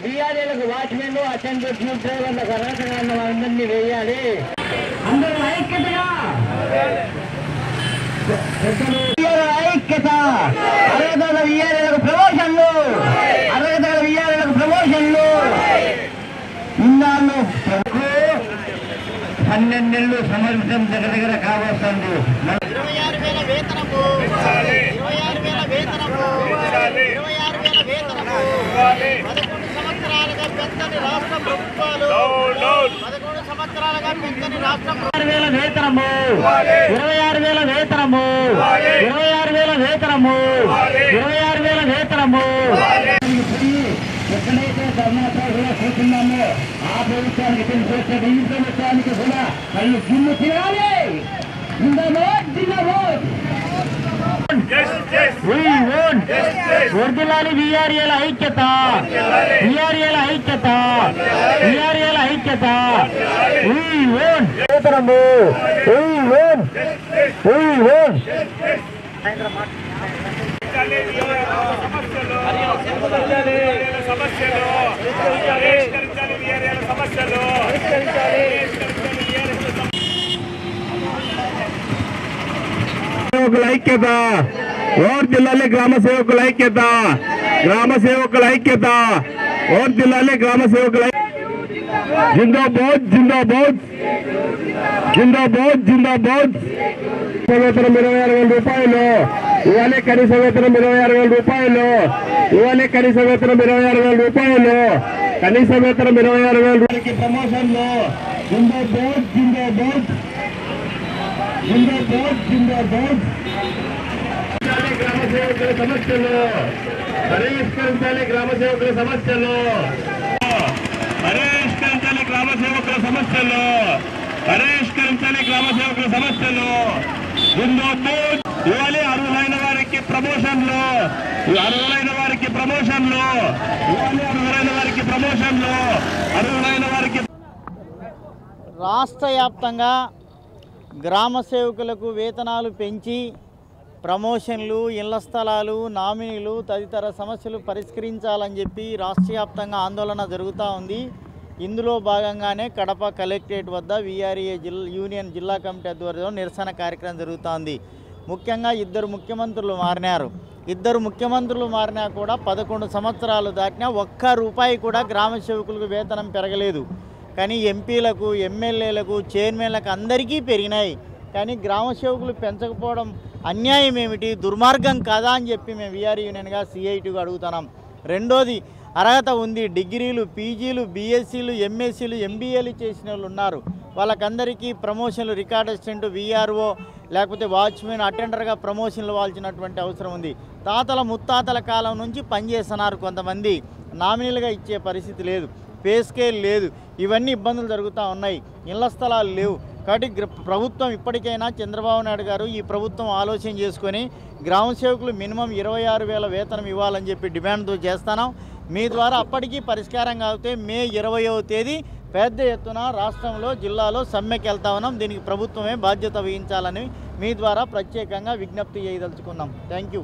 వీఆర్ఏలకు వాచ్మెన్లు attender tube డ్రైవర్లకు అర్హత అందరినీ వేయాలి. అందరూ ఐక్యతగా ఐక్యత. అర్హత వీఆర్ఏలకు ప్రమోషన్లు, అర్హత వీఆర్ఏలకు ప్రమోషన్లు. ఇన్నాళ్ళు 12 నెలలు సంవత్సరం దగ్గర కావస్తుంది. 26,000 వేతనము, 26,000 వేతనము, 26,000 వేతనము. 11 సంవత్సరాలుగా పెంచని రాష్ట్ర ప్రభుత్వాలు, 11 సంవత్సరాలుగా పెంచని రాష్ట్ర 26,000 వేతనము, 26,000 వేతనము, 26,000 వేతనము, 26,000 వేతనము. ఎక్కడైతే ధర్నాతో కూడా కూర్చున్నామో ఆ ప్రభుత్వానికి తెలిసి ఈ ప్రభుత్వానికి కూడా మళ్ళీ జిల్లు తిరగాలి. వర్ధిల్లాలి వీఆర్ఏల ఐక్యత, వీఆర్ఏల ఐక్యత, వీఆర్ఏల ఐక్యత. వేతనము సేవకుల ఐక్యత, వర్ధిల్లాలి గ్రామ సేవకుల ఐక్యత, గ్రామ సేవకుల ఐక్యత, వర్ధిల్లాలి గ్రామ సేవకుల. జిందాబాద్ జిందాబాద్ జిందాబాద్ జిందాబాద్. వేతనం 26,000 రూపాయలు ఇవాళ, కనీస వేతనం 26,000 రూపాయలు ఇవాళ, కనీస వేతనం 26,000 రూపాయలు, కనీస వేతనం 26,000 రూపాయలకి ప్రమోషన్లు. జిందాబాద్ జిందాబాద్ జిందాబాద్ జిందాబాద్. గ్రామ సేవకుల సమస్యలు పరిష్కరించాలి, గ్రామ సేవకుల సమస్యలు పరిష్కరించాలి, గ్రామ సేవకుల సమస్యలు పరిష్కరించాలి, గ్రామ సేవకుల సమస్యలు. జిందాబాద్. ఇవ్వాలి అర్హులైన వారికి ప్రమోషన్లు, అర్హులైన వారికి ప్రమోషన్లు, ఇవ్వాలి అర్హులైన వారికి ప్రమోషన్లు, అర్హులైన వారికి. రాష్ట్ర వ్యాప్తంగా గ్రామ సేవకులకు వేతనాలు పెంచి ప్రమోషన్లు, ఇళ్ల స్థలాలు, నామినీలు తదితర సమస్యలు పరిష్కరించాలని చెప్పి రాష్ట్ర వ్యాప్తంగా ఆందోళన జరుగుతూ ఉంది. ఇందులో భాగంగానే కడప కలెక్టరేట్ వద్ద వీఆర్ఏ యూనియన్ జిల్లా కమిటీ ఆధ్వర్యంలో నిరసన కార్యక్రమం జరుగుతోంది. ముఖ్యంగా ఇద్దరు ముఖ్యమంత్రులు మారినారు. ఇద్దరు ముఖ్యమంత్రులు మారినా కూడా 11 సంవత్సరాలు దాటినా ఒక్క రూపాయి కూడా గ్రామ సేవకులకు వేతనం పెరగలేదు. కానీ ఎంపీలకు, ఎమ్మెల్యేలకు, చైర్మన్లకు అందరికీ పెరిగినాయి. కానీ గ్రామ సేవకులు పెంచకపోవడం అన్యాయం ఏమిటి, దుర్మార్గం కాదా అని చెప్పి మేము వీఆర్ యూనియన్గా సిఐటిగా అడుగుతున్నాం. రెండోది, అర్హత ఉంది, డిగ్రీలు, పీజీలు, బీఎస్సీలు, ఎంఎస్సీలు, ఎంబీఏలు చేసిన వాళ్ళు ఉన్నారు. వాళ్ళకందరికీ ప్రమోషన్లు, రికార్డ్ అసిస్టెంట్, వీఆర్ఓ లేకపోతే వాచ్మెన్, అటెండర్గా ప్రమోషన్లు ఇవ్వాల్సినటువంటి అవసరం ఉంది. తాతల ముత్తాతల కాలం నుంచి పనిచేస్తున్నారు కొంతమంది, నామినీలుగా ఇచ్చే పరిస్థితి లేదు, పే స్కేల్ లేదు, ఇవన్నీ ఇబ్బందులు జరుగుతూ ఉన్నాయి. ఇళ్ల స్థలాలు లేవు. కాబట్టి ప్రభుత్వం ఇప్పటికైనా చంద్రబాబు నాయుడు గారు, ఈ ప్రభుత్వం ఆలోచన చేసుకొని గ్రామ సేవకులు మినిమం 26,000 వేతనం ఇవ్వాలని చెప్పి డిమాండ్తో చేస్తున్నాం. మీ ద్వారా అప్పటికీ పరిష్కారం కాకపోతే మే 20వ తేదీ పెద్ద ఎత్తున రాష్ట్రంలో, జిల్లాలో సమ్మెకి వెళ్తా ఉన్నాం. దీనికి ప్రభుత్వమే బాధ్యత వహించాలని మీ ద్వారా ప్రత్యేకంగా విజ్ఞప్తి చేయదలుచుకున్నాం. Thank you.